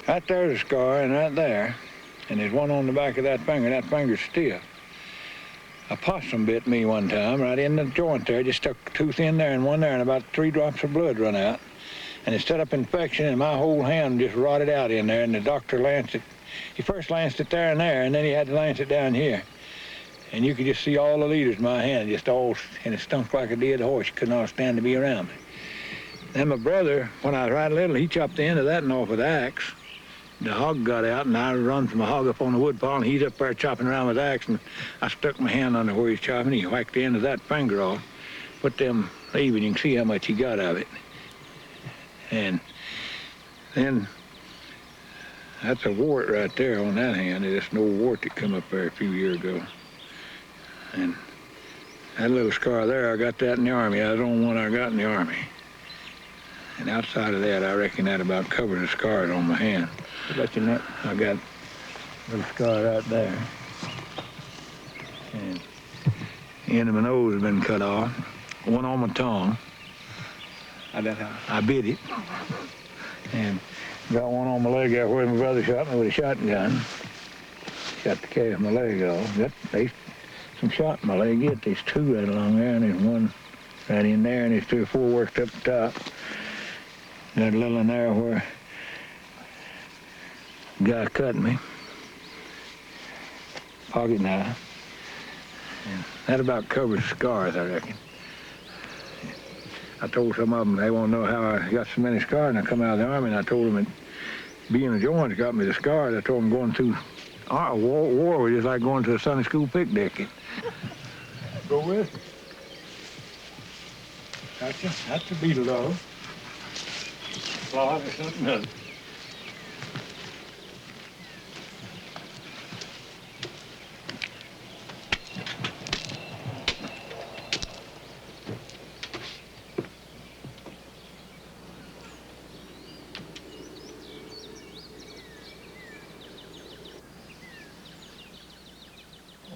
Right there's a scar, and right there. And there's one on the back of that finger. That finger's stiff. A possum bit me one time right in the joint there. Just stuck a tooth in there and one there, and about 3 drops of blood run out. And it set up infection, and my whole hand just rotted out in there. And the doctor lanced it. He first lanced it there, and then he had to lance it down here. And you could just see all the leaders in my hand, just all, and it stunk like a dead horse. You couldn't all stand to be around me. Then my brother, when I was right little, he chopped the end of that off with the axe. The hog got out, and I run from the hog up on the wood pile, and he's up there chopping around with the axe, and I stuck my hand under where he's chopping. He whacked the end of that finger off, put them leaving. You can see how much he got of it. And then that's a wart right there on that hand. It's an old wart that come up there a few years ago. And that little scar there, I got that in the Army. That was the only one I got in the Army. And outside of that, I reckon that about covers the scars on my hand. I got a little scar right there. And the end of my nose has been cut off. One on my tongue. I bit it. And got one on my leg out where my brother shot me with a shotgun. Shot the calf of my leg off. There's some shot in my leg yet. There's 2 right along there, and there's one right in there, and there's 3 or 4 worked up the top. Got a little in there where a guy cut me. Pocket knife. And that about covers the scars, I reckon. I told some of them they want to know how I got so many scars, and I come out of the Army, and I told them that being a joint got me the scars. I told them going through war was just like going to a Sunday school picnic. Go with me. That's a beetle dog. Claw or something else.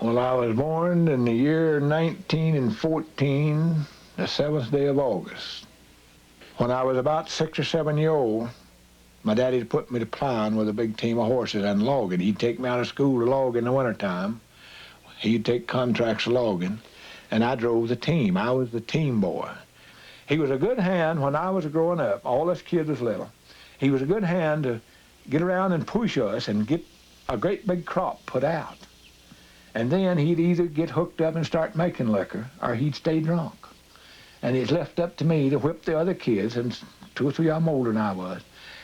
Well, I was born in the year 1914, the 7th day of August. When I was about 6 or 7 years old, my daddy put me to plowing with a big team of horses and logging. He'd take me out of school to log in the wintertime. He'd take contracts of logging, and I drove the team. I was the team boy. He was a good hand when I was growing up. All us kids was little. He was a good hand to get around and push us and get a great big crop put out. And then he'd either get hooked up and start making liquor, or he'd stay drunk. And it's left up to me to whip the other kids, and 2 or 3 of them older than I was,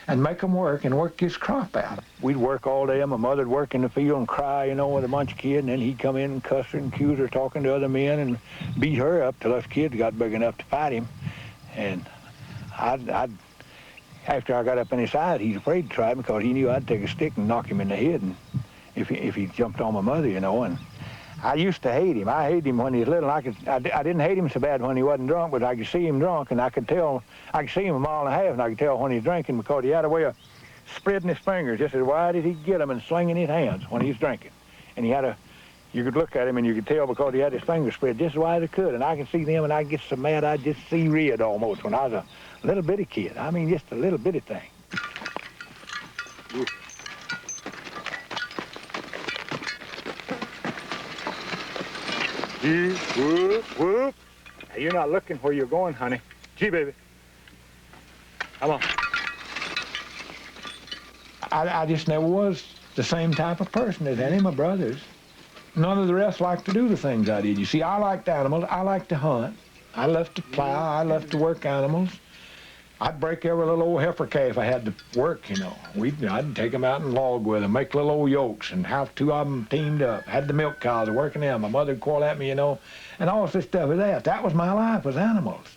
and make them work and work his crop out. We'd work all day, and my mother'd work in the field and cry, you know, with a bunch of kids, and then he'd come in and cuss her and accuse her, talking to other men, and beat her up till us kids got big enough to fight him. And after I got up in his side, he's afraid to try me because he knew I'd take a stick and knock him in the head, and if he jumped on my mother, you know. And I used to hate him. I hated him when he was little. I didn't hate him so bad when he wasn't drunk, but I could see him drunk, and I could see him a mile and a half, and I could tell when he was drinking because he had a way of spreading his fingers just as wide as he could get them and slinging his hands when he was drinking. And you could look at him and you could tell because he had his fingers spread just as wide as he could. And I could see them, and I'd get so mad I'd just see red almost when I was a little bitty kid. I mean, just a little bitty thing. Whoop, whoop. Hey, you're not looking where you're going, honey. Gee, baby. Come on. I just never was the same type of person as any of my brothers. None of the rest liked to do the things I did. You see, I liked animals. I liked to hunt. I loved to plow. I loved to work animals. I'd break every little old heifer calf I had to work, you know. I'd take them out and log with them, make little old yokes, and have 2 of them teamed up. Had the milk cows working them. My mother'd call at me, you know, and all this stuff with that. That was my life, was animals.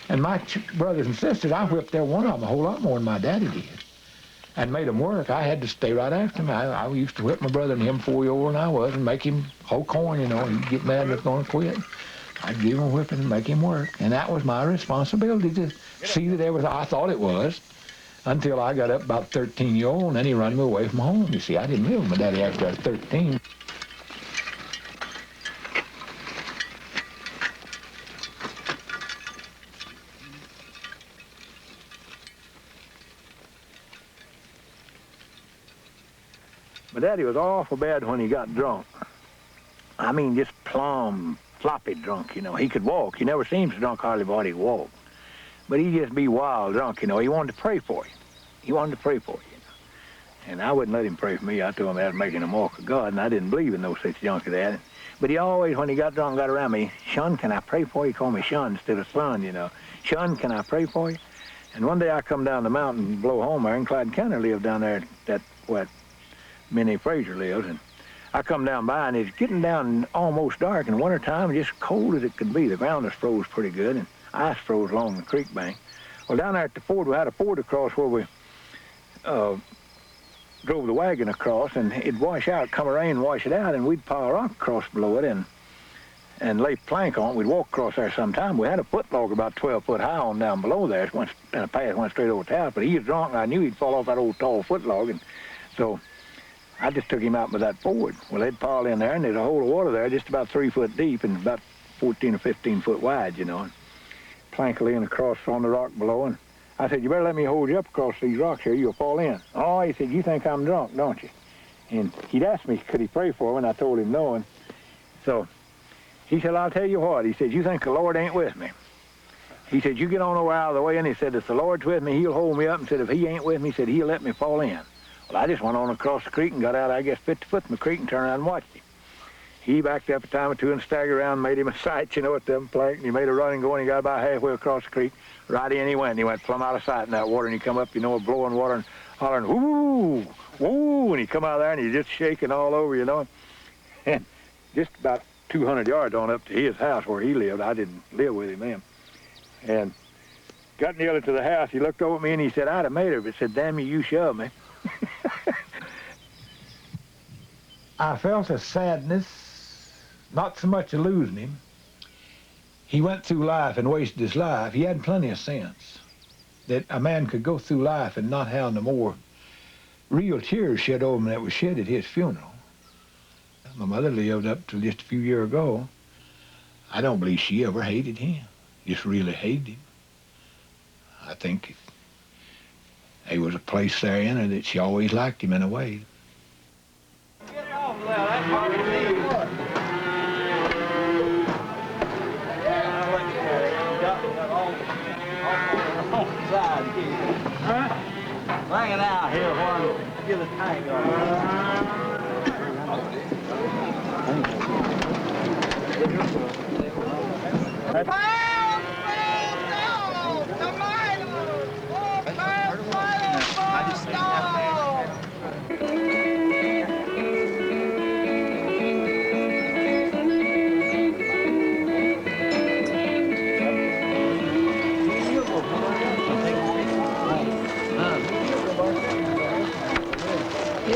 And my brothers and sisters, I whipped every one of them a whole lot more than my daddy did, and made them work. I had to stay right after him. I used to whip my brother and him 4 years older than I was and make him hoe corn, you know. He'd get mad and was going to quit. I'd give him a whipping and make him work. And that was my responsibility to see that I thought it was, until I got up about 13 years old, and then he run me away from home. You see, I didn't live with my daddy after I was 13. But Daddy was awful bad when he got drunk. I mean, just plumb floppy drunk, you know. He could walk. He never seemed so drunk hardly but he could walk. But he'd just be wild drunk, you know. He wanted to pray for you. He wanted to pray for you, you know. And I wouldn't let him pray for me. I told him I was making a mock of God, and I didn't believe in no such junk as that. But he always, when he got drunk, got around me, "Shun, can I pray for you?" He called me Shun instead of Son, you know. "Shun, can I pray for you?" And one day I come down the mountain below home there, and Clyde Kenner lived down there, where Minnie Fraser lives, and I come down by, and it's getting down almost dark in the wintertime, just cold as it could be. The ground is froze pretty good, and ice froze along the creek bank. Well, down there at the ford, we had a ford across where we drove the wagon across, and it'd wash out, come a rain, wash it out, and we'd pile rock across below it and lay plank on it. We'd walk across there sometime. We had a foot log about 12 foot high on down below there, and a path went straight over the house, but he was drunk, and I knew he'd fall off that old tall foot log, and so I just took him out with that ford. Well, they'd pile in there, and there's a hole of water there just about 3 foot deep and about 14 or 15 foot wide, you know. And plank laying across on the rock below, and I said, "You better let me hold you up across these rocks here. You'll fall in." "Oh," he said, "you think I'm drunk, don't you?" And he'd asked me, could he pray for him, and I told him no. And so he said, "I'll tell you what." He said, "You think the Lord ain't with me?" He said, "You get on over out of the way." And he said, "If the Lord's with me, he'll hold me up." And said, "If he ain't with me," he said, "he'll let me fall in." Well, I just went on across the creek and got out, I guess, 50 foot in the creek and turned around and watched him. He backed up a time or two and staggered around and made him a sight, you know, at them plank. And he made a run and go, and he got about halfway across the creek. Right in he went. He went plumb out of sight in that water, and he come up, you know, blowing water and hollering, "Woo, woo," and he come out there, and he's just shaking all over, you know. And just about 200 yards on up to his house where he lived. I didn't live with him then. And got nearly to the house. He looked over at me, and he said, "I'd have made her," but said, "Damn you, you shoved me." I felt a sadness, not so much of losing him. He went through life and wasted his life. He had plenty of sense that a man could go through life and not have no more real tears shed over him that was shed at his funeral. My mother lived up till just a few years ago. I don't believe she ever hated him, just really hated him. I think there was a place there in her that she always liked him in a way. Get off there, that's hard to see. Bring it out here while I get a tank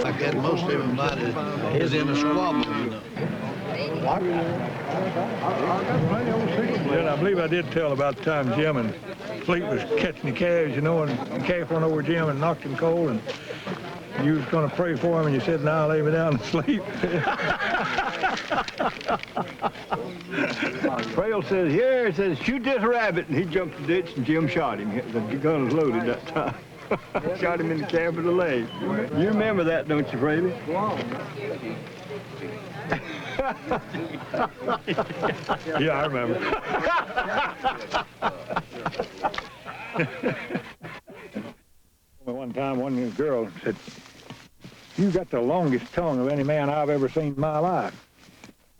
I guess most everybody is in a squabble, you know. Yeah, I believe I did tell about the time Jim and Fleet was catching the calves, you know, and the calf went over Jim and knocked him cold, and you was going to pray for him, and you said, "Now lay me down and sleep." Frail says, "Yeah," he says, "shoot this rabbit," and he jumped the ditch, and Jim shot him. The gun was loaded that time. Shot him in the calf of the leg. You remember that, don't you, Frail? Yeah, I remember. One time, one girl said, "You got the longest tongue of any man I've ever seen in my life."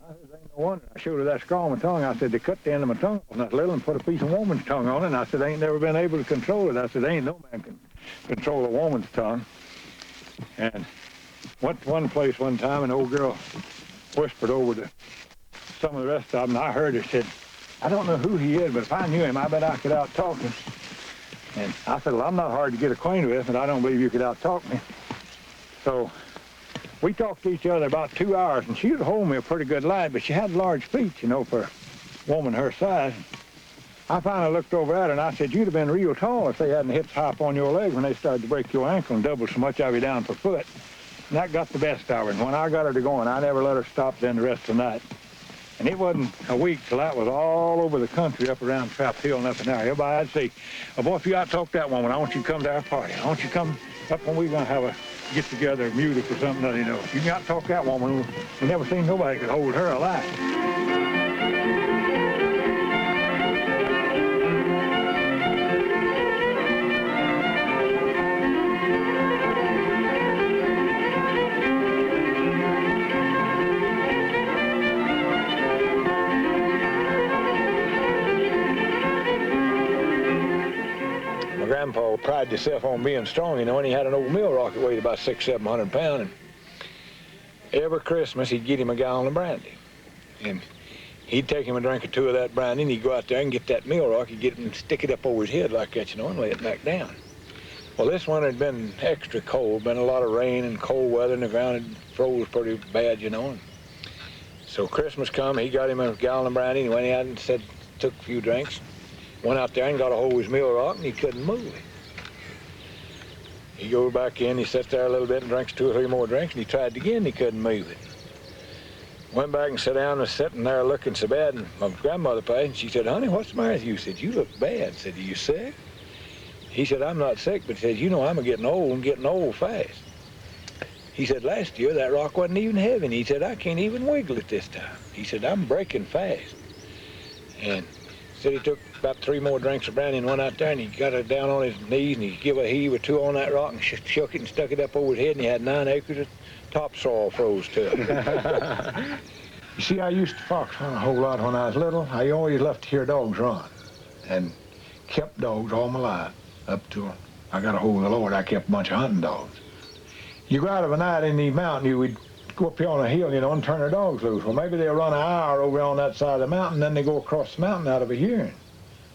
I said, "Ain't no wonder." I showed her that scar on my tongue. I said, "They cut the end of my tongue on that little and put a piece of woman's tongue on it." And I said, "I ain't never been able to control it." I said, "Ain't no man can control a woman's tongue." And went to one place one time, and the old girl whispered over to some of the rest of them, and I heard her said, "I don't know who he is, but if I knew him, I bet I could out-talk him." And I said, "Well, I'm not hard to get acquainted with, but I don't believe you could out-talk me." So we talked to each other about 2 hours, and she would hold me a pretty good light, but she had large feet, you know, for a woman her size. I finally looked over at her, and I said, "You'd have been real tall if they hadn't hit hop on your leg when they started to break your ankle and double so much of you down per foot." And that got the best of her, and when I got her to going, I never let her stop then the rest of the night. And it wasn't a week till that was all over the country, up around Trap Hill and up in there. Everybody'd say, "Oh, boy, if you out-talk that woman, I want you to come to our party. I want you to come up when we're going to have a get together music or something, you know. You can out-talk that woman. We never seen nobody could hold her alive. Grandpa prided himself on being strong, you know, and he had an old mill rock that weighed about 600-700 pounds. And every Christmas, he'd get him a gallon of brandy. And he'd take him a drink or two of that brandy, and he'd go out there and get that mill rock. He'd get it and stick it up over his head like that, you know, and lay it back down. Well, this winter had been extra cold, been a lot of rain and cold weather, and the ground had froze pretty bad, you know. And so Christmas come, he got him a gallon of brandy, and went out and took a few drinks. Went out there and got a hold of his mill rock, and he couldn't move it. He goes back in, he sits there a little bit and drinks 2 or 3 more drinks, and he tried again, and he couldn't move it. Went back and sat down and was sitting there looking so bad, and my grandmother passed, and she said, "Honey, what's the matter with you?" I said, "You look bad." I said, "Are you sick?" He said, "I'm not sick," but he said, "You know, I'm getting old and getting old fast." He said, "Last year, that rock wasn't even heavy." And he said, "I can't even wiggle it this time." He said, "I'm breaking fast." And said he took about 3 more drinks of brandy and went out there, and he got it down on his knees, and he gave a heave or 2 on that rock and shook it and stuck it up over his head, and he had 9 acres of topsoil froze to it. You see, I used to fox hunt a whole lot when I was little. I always loved to hear dogs run, and kept dogs all my life up to I got a hold of the Lord. I kept a bunch of hunting dogs. You go out of a night in the mountain, you would go up here on a hill, you know, and turn their dogs loose. Well, maybe they'll run an hour over on that side of the mountain, then they go across the mountain out of a hearing.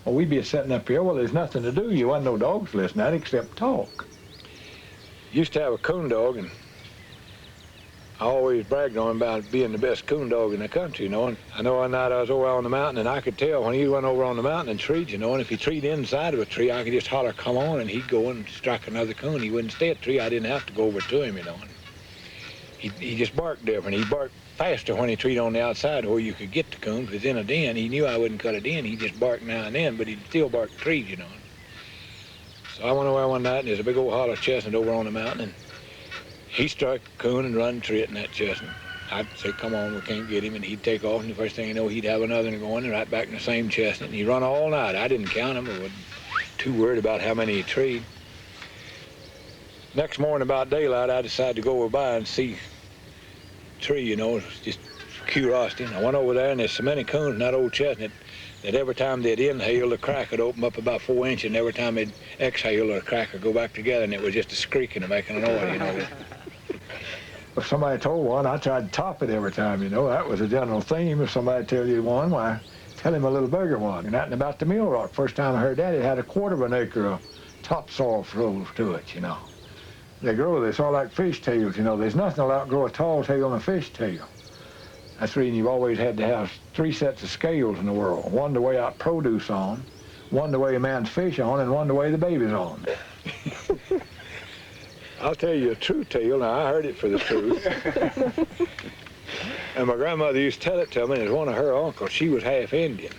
Well, we'd be sitting up here, well, there's nothing to do. You wasn't no dogs listening at except talk. Used to have a coon dog, and I always bragged on him about being the best coon dog in the country, you know. And I know one night I was over on the mountain, and I could tell when he went over on the mountain and treed, you know, and if he treed inside of a tree, I could just holler, "Come on," and he'd go and strike another coon. He wouldn't stay at the tree. I didn't have to go over to him, you know. He just barked different. He barked faster when he treed on the outside where you could get the coon. If it was in a den, he knew I wouldn't cut it in. He just barked now and then, but he'd still bark trees, you know. So I went over one night, and there's a big old hollow chestnut over on the mountain, and he struck a coon and run tree it in that chestnut. I'd say, "Come on, we can't get him," and he'd take off, and the first thing you know, he'd have another one going, and right back in the same chestnut, and he'd run all night. I didn't count him. I wasn't too worried about how many he treed. Next morning about daylight, I decided to go over by and see tree, you know, it was just curiosity. And I went over there, and there's so many coons in that old chestnut that every time they'd inhale, the crack would open up about 4 inches, and every time they'd exhale, the crack would go back together, and it was just a squeaking and making a noise, you know. If somebody told one, I tried to top it every time, you know. That was a general theme. If somebody tell you one, why, tell him a little bigger one. And that about the mill rock. First time I heard that, it had a 1/4 of an acre of topsoil froze to it, you know. They grow this all like fish tails, you know. There's nothing will outgrow a tall tail on a fish tail. That's the reason you've always had to have 3 sets of scales in the world. One to weigh out produce on, one to weigh a man's fish on, and one to weigh the babies on. I'll tell you a true tale. Now, I heard it for the truth. And my grandmother used to tell it to me, and it was one of her uncles. She was half Indian.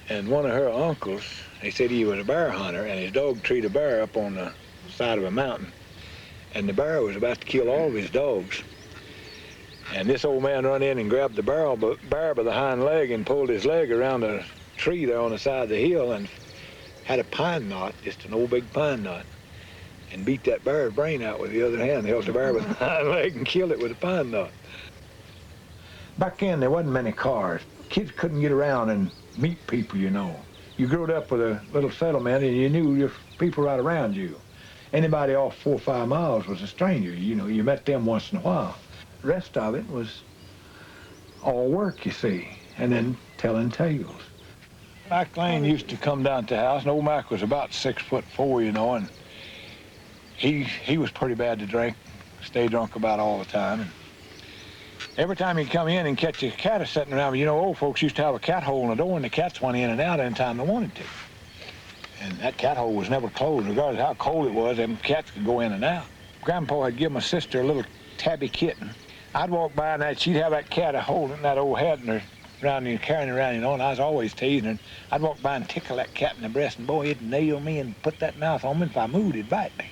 And one of her uncles, they said he was a bear hunter, and his dog treed a bear up on the side of a mountain, and the bear was about to kill all of his dogs. And this old man run in and grabbed the bear by the hind leg and pulled his leg around a tree there on the side of the hill and had a pine knot, just an old big pine knot, and beat that bear's brain out with the other hand. Held the bear with the hind leg and killed it with a pine knot. Back then, there wasn't many cars. Kids couldn't get around and meet people, you know. You grew up with a little settlement, and you knew your people right around you. Anybody off 4 or 5 miles was a stranger. You know, you met them once in a while. The rest of it was all work, you see, and then telling tales. Mac Lane used to come down to the house, and old Mac was about 6'4", you know, and he was pretty bad to drink, stay drunk about all the time. And every time he'd come in and catch a cat sitting around, you know, old folks used to have a cat hole in the door, and the cats went in and out anytime they wanted to. And that cat hole was never closed. Regardless of how cold it was, them cats could go in and out. Grandpa had given my sister a little tabby kitten. I'd walk by and she'd have that cat holding that old hat and carrying it around, you know, and I was always teasing her. I'd walk by and tickle that cat in the breast, and boy, it'd nail me and put that mouth on me. If I moved, it'd bite me.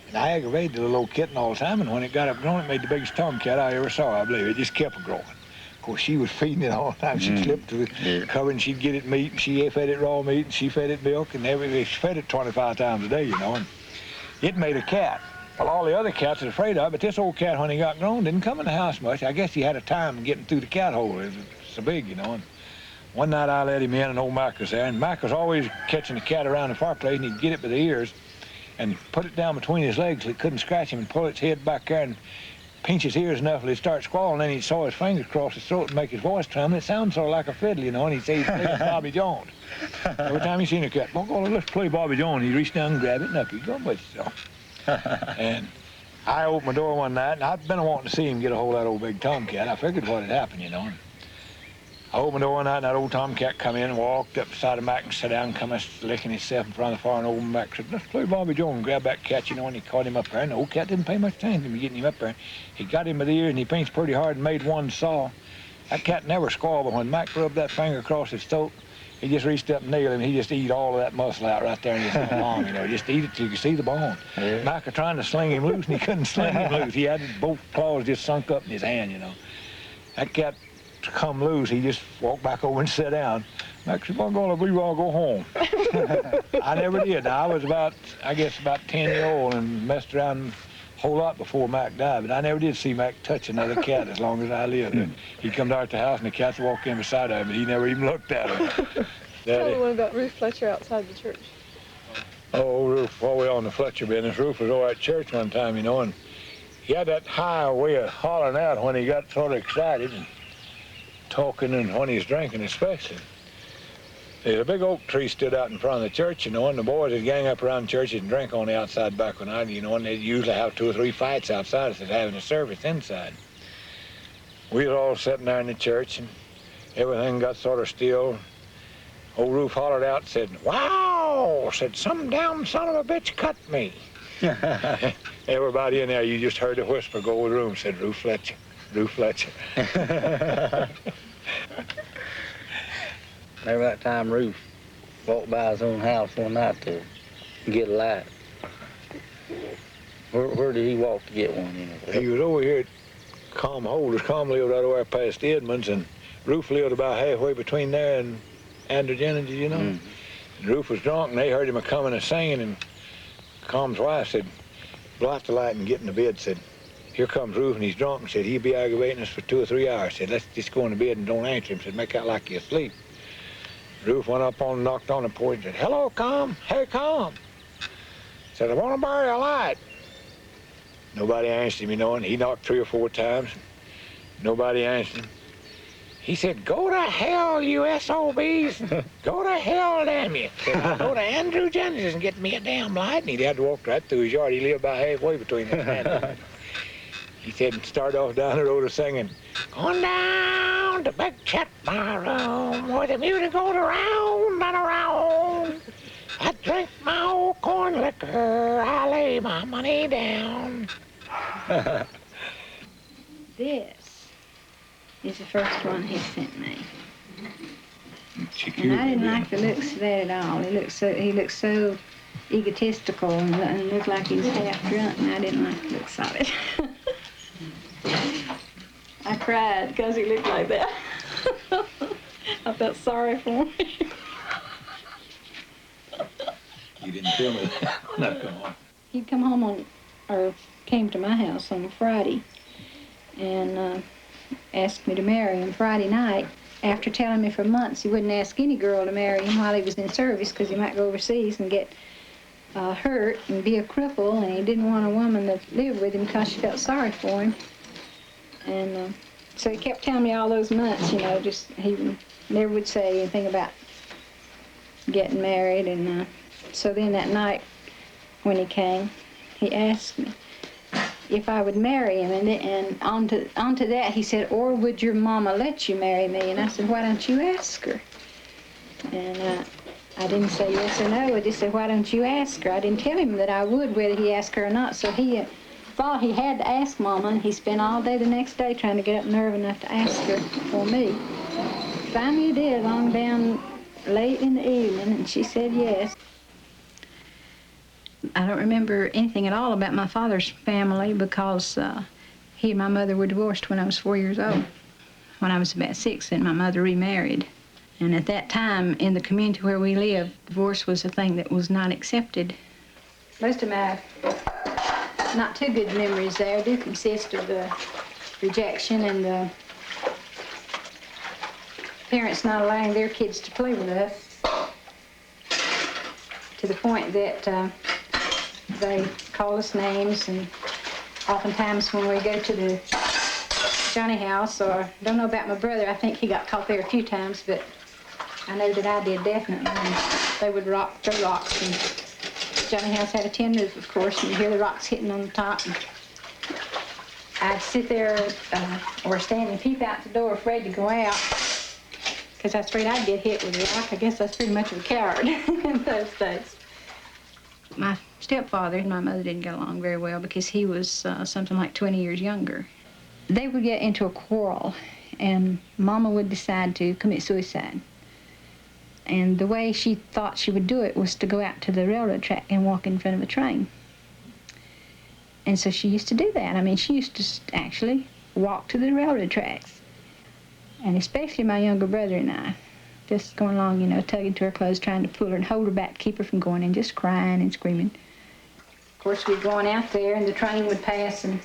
And I aggravated the little old kitten all the time, and when it got up grown, it made the biggest tomcat I ever saw, I believe. It just kept growing. Of course, she was feeding it all the time. She'd slip to the cover, and she'd get it meat, and she fed it raw meat, and she fed it milk, and everything. She fed it 25 times a day, you know, and it made a cat. Well, all the other cats was afraid of it, but this old cat, when he got grown, didn't come in the house much. I guess he had a time getting through the cat hole. It was so big, you know. And one night I let him in, and old Mac was there, and Mac was always catching the cat around the fireplace, and he'd get it by the ears and put it down between his legs so it couldn't scratch him, and pull its head back there and pinch his ears enough till he'd start squalling. Then he'd saw his fingers cross his throat and make his voice tremble. It sounded sort of like a fiddle, you know, and he'd say he'd play Bobby Jones. Every time he seen a cat, well, let's play Bobby Jones. He'd reach down and grab it, and up he'd go with it. So. And I opened my door one night, and I'd been wanting to see him get a hold of that old big tomcat. I figured what had happened, you know. And I opened the door one night, and that old tomcat come in and walked up beside of Mac and sat down and come licking himself in front of the fire, and old Mac said, let's play Bobby Jones, and grabbed that cat, you know, and he caught him up there, and the old cat didn't pay much attention to me getting him up there. He got him by the ear, and he pinched pretty hard and made one saw. That cat never squalled, but when Mac rubbed that finger across his throat, he just reached up and nailed him. He just eat all of that muscle out right there in his arm, you know, just eat it till you could see the bone. Yeah. Mac was trying to sling him loose, and he couldn't sling him loose. He had both claws just sunk up in his hand, you know. That cat to come loose, he just walked back over and sat down. Mac said, well, I believe I'll go home. I never did. Now, I was about 10 years old and messed around a whole lot before Mac died, but I never did see Mac touch another cat as long as I lived. He'd come down to the house, and the cats would walk in beside him, but he never even looked at him. Tell me one about Ruth Fletcher outside the church. Oh, Ruth, while we were on the Fletcher business, Ruth was over at church one time, you know, and he had that high way of hollering out when he got sort of excited and talking, and when he was drinking especially. There's a big oak tree stood out in front of the church, you know, and the boys would gang up around churches and drink on the outside back when you know, and they'd usually have 2 or 3 fights outside instead of having a service inside. We was all sitting there in the church, and everything got sort of still. Old Ruth hollered out and said, wow, said, some damn son of a bitch cut me. Everybody in there, you just heard a whisper go over the room, said, Ruth Fletcher, Ruth Fletcher. Remember that time Ruth walked by his own house one night to get a light? Where did he walk to get one? You know? He was over here at Com Holders. Com lived right over past Edmonds, and Ruth lived about halfway between there and Andrew Jennings, you know. And Ruth was drunk, and they heard him a-coming and singing, and Com's wife said, blow out the light and get in the bed, said, here comes Ruth, and he's drunk, and said, he'll be aggravating us for 2 or 3 hours. Said, let's just go in the bed and don't answer him. Said, make out like you're asleep. Ruth went up on and knocked on the porch and said, hello, Com. Hey, Com. Said, I want to borrow a light. Nobody answered him, you know, and he knocked 3 or 4 times. Nobody answered him. He said, go to hell, you SOBs. Go to hell, damn you. Said, I'll go to Andrew Jennings and get me a damn light. And he'd had to walk right through his yard. He lived about halfway between them and Andrew. He said, and started off down the road singing, going down to Big Chat my room, where the music goes around and around. I drink my old corn liquor, I lay my money down. This is the first one he sent me. And I didn't like the looks of that at all. He looked so egotistical and looked like he was half drunk, and I didn't like the looks of it. I cried because he looked like that. I felt sorry for him. You didn't tell me that. No, come on. He'd come home came to my house on a Friday and asked me to marry him Friday night, after telling me for months he wouldn't ask any girl to marry him while he was in service because he might go overseas and get hurt and be a cripple, and he didn't want a woman to live with him because she felt sorry for him. And so he kept telling me all those months, you know, just he never would say anything about getting married. And so then that night when he came, he asked me if I would marry him, and onto that he said, or would your mama let you marry me? And I said, why don't you ask her? And I didn't say yes or no. I just said, why don't you ask her? I didn't tell him that I would, whether he asked her or not. So he thought he had to ask Mama, and he spent all day the next day trying to get up nerve enough to ask her for me. Finally he did, long down late in the evening, and she said yes. I don't remember anything at all about my father's family because he and my mother were divorced when I was 4 years old. When I was about 6, then my mother remarried. And at that time, in the community where we lived, divorce was a thing that was not accepted. Most of my not too good memories there do consist of the rejection and the parents not allowing their kids to play with us, to the point that they call us names, and oftentimes when we go to the Johnny house, or I don't know about my brother, I think he got caught there a few times, but I know that I did definitely. And they would throw rocks, and Johnny house had a tin roof, of course, and you hear the rocks hitting on the top. And I'd sit there or stand and peep out the door, afraid to go out, because I was afraid I'd get hit with a rock. I guess I was pretty much of a coward in those days. My stepfather and my mother didn't get along very well because he was something like 20 years younger. They would get into a quarrel, and Mama would decide to commit suicide. And the way she thought she would do it was to go out to the railroad track and walk in front of a train. And so she used to do that. I mean, she used to actually walk to the railroad tracks. And especially my younger brother and I, just going along, you know, tugging to her clothes, trying to pull her and hold her back, keep her from going, and just crying and screaming. Of course, we'd go on out there, and the train would pass, and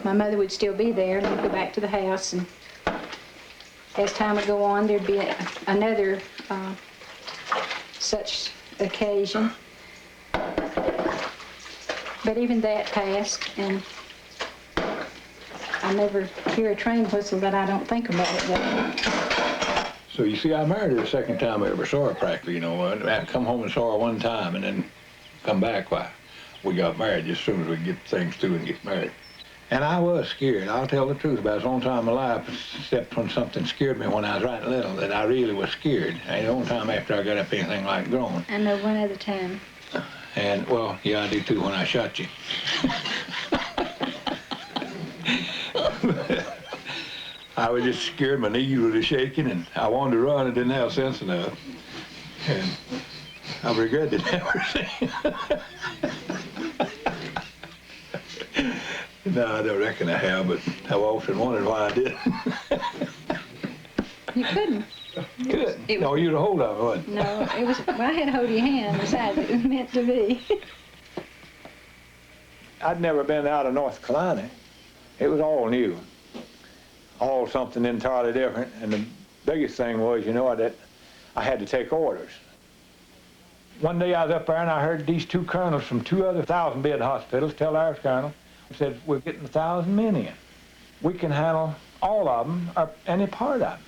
my mother would still be there, and we'd go back to the house. And as time would go on, there'd be another such occasion. But even that passed, and I never hear a train whistle that I don't think about it. But So you see, I married her the second time I ever saw her practically, you know. I come home and saw her one time and then come back. Why, we got married just as soon as we get things through and get married. And I was scared. I'll tell the truth about it. It's the only time in my life, except when something scared me when I was right little, that I really was scared. And the only time after I got up anything like grown. I know one other time. And, well, yeah, I do too when I shot you. I was just scared. My knees were just shaking, and I wanted to run and didn't have sense enough. And I regretted never saying. No, I don't reckon I have, but I've often wondered why I didn't. You couldn't. Good. No, you'd hold of it, wasn't it? No, it was. Well, I had to hold your hand. Besides, it was meant to be. I'd never been out of North Carolina. It was all new, all something entirely different. And the biggest thing was, you know, that I had to take orders. One day I was up there and I heard these two colonels from two other 1,000-bed hospitals tell our colonel, said, we're getting 1,000 men in. We can handle all of them or any part of them.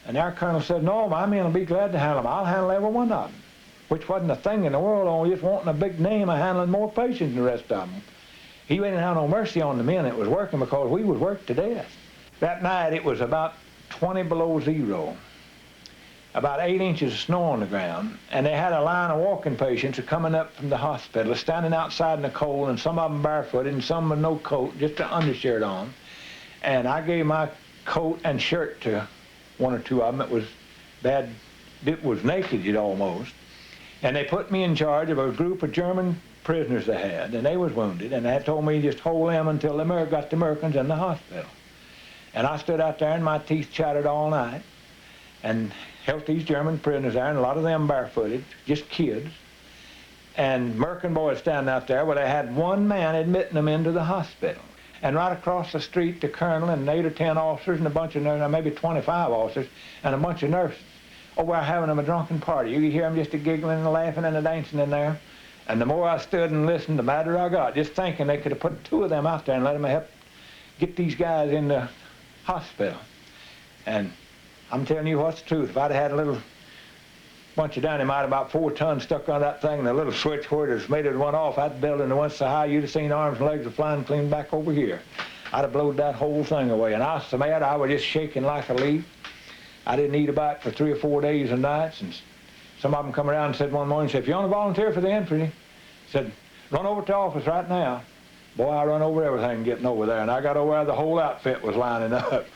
And our colonel said, no, my men will be glad to handle them. I'll handle every one of them, which wasn't a thing in the world, only just wanting a big name of handling more patients than the rest of them. He didn't have no mercy on the men that was working because we was worked to death. That night it was about 20 below zero, about 8 inches of snow on the ground, and they had a line of walking patients coming up from the hospital, standing outside in the cold, and some of them barefooted and some with no coat, just an undershirt on. And I gave my coat and shirt to one or two of them. It was bad, it was naked almost. And they put me in charge of a group of German prisoners they had, and they was wounded, and they had told me just hold them until they got the Americans in the hospital. And I stood out there and my teeth chattered all night and helped these German prisoners there, and a lot of them barefooted, just kids. And American boys standing out there, well, they had one man admitting them into the hospital. And right across the street, the colonel and 8 or 10 officers and a bunch of nurses, maybe 25 officers, and a bunch of nurses. Oh, we're having them a drunken party. You could hear them just a giggling and a laughing and a dancing in there. And the more I stood and listened, the madder I got, just thinking they could have put 2 of them out there and let them help get these guys in the hospital. And I'm telling you what's the truth. If I'd had a little bunch of dynamite, about 4 tons stuck on that thing, and a little switch where it made it went off, that building that went so high, you'd have seen arms and legs flying clean back over here. I'd have blowed that whole thing away. And I was so mad, I was just shaking like a leaf. I didn't eat about for 3 or 4 days and nights. And some of them come around and said one morning, said, if you want to volunteer for the infantry, said, run over to the office right now. Boy, I run over everything getting over there. And I got over there, the whole outfit was lining up.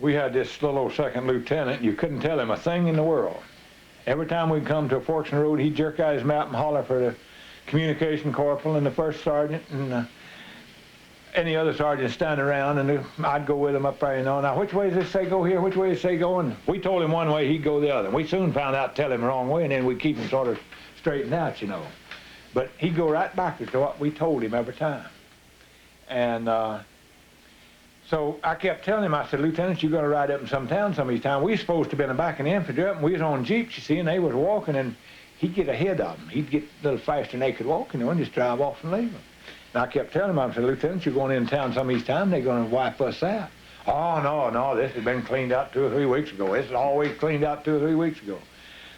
We had this little old second lieutenant. You couldn't tell him a thing in the world. Every time we'd come to a forks in the road, he'd jerk out his map and holler for the communication corporal and the first sergeant and any other sergeant standing around, and I'd go with him up there, you know. Now, which way does this say go here? Which way does it say go? And we told him one way, he'd go the other. We soon found out to tell him the wrong way, and then we'd keep him sort of straightened out, you know. But he'd go right backwards to what we told him every time. And so I kept telling him, I said, Lieutenant, you got to ride up in some town some of these times. We was supposed to be in the back of the infantry up, and we was on jeeps, you see, and they was walking, and he'd get ahead of them. He'd get a little faster than they could walk, you know, and just drive off and leave them. And I kept telling him, I said, Lieutenant, you're going in town some of these times, they're going to wipe us out. Oh, no, this has been cleaned out 2 or 3 weeks ago. This is always cleaned out 2 or 3 weeks ago.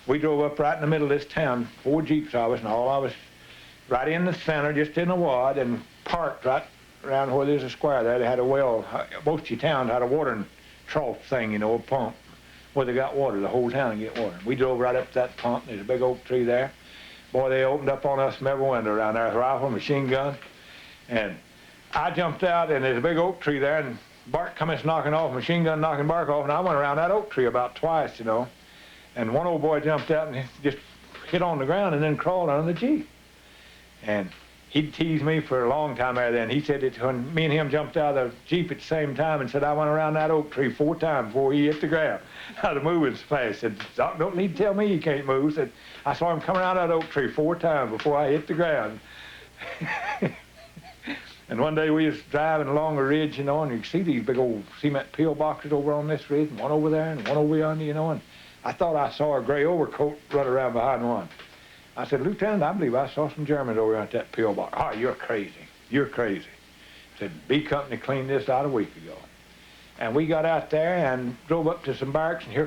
We drove up right in the middle of this town, 4 jeeps of us, and all of us right in the center, just in a wad, and parked right around where there's a square there. They had a well. Most of your towns had a watering trough thing, you know, a pump, where they got water, the whole town get water. We drove right up to that pump. There's a big oak tree there. Boy, they opened up on us from every window around there, rifle, machine gun. And I jumped out, and there's a big oak tree there, and bark coming knocking off, machine gun knocking bark off, and I went around that oak tree about twice, you know. And one old boy jumped out and just hit on the ground and then crawled under the Jeep. And he'd teased me for a long time there then. He said that when me and him jumped out of the Jeep at the same time and said, I went around that oak tree 4 times before he hit the ground. Now the moving's fast. Said, Doc, don't need to tell me you can't move. Said, I saw him coming out of that oak tree 4 times before I hit the ground. And one day we was driving along a ridge, you know, and you could see these big old cement pillboxes over on this ridge, and one over there and one over yonder, you know, and I thought I saw a gray overcoat run around behind one. I said, Lieutenant, I believe I saw some Germans over at that pillbox. Oh, you're crazy. You're crazy. Said, B Company cleaned this out a week ago. And we got out there and drove up to some barracks, and here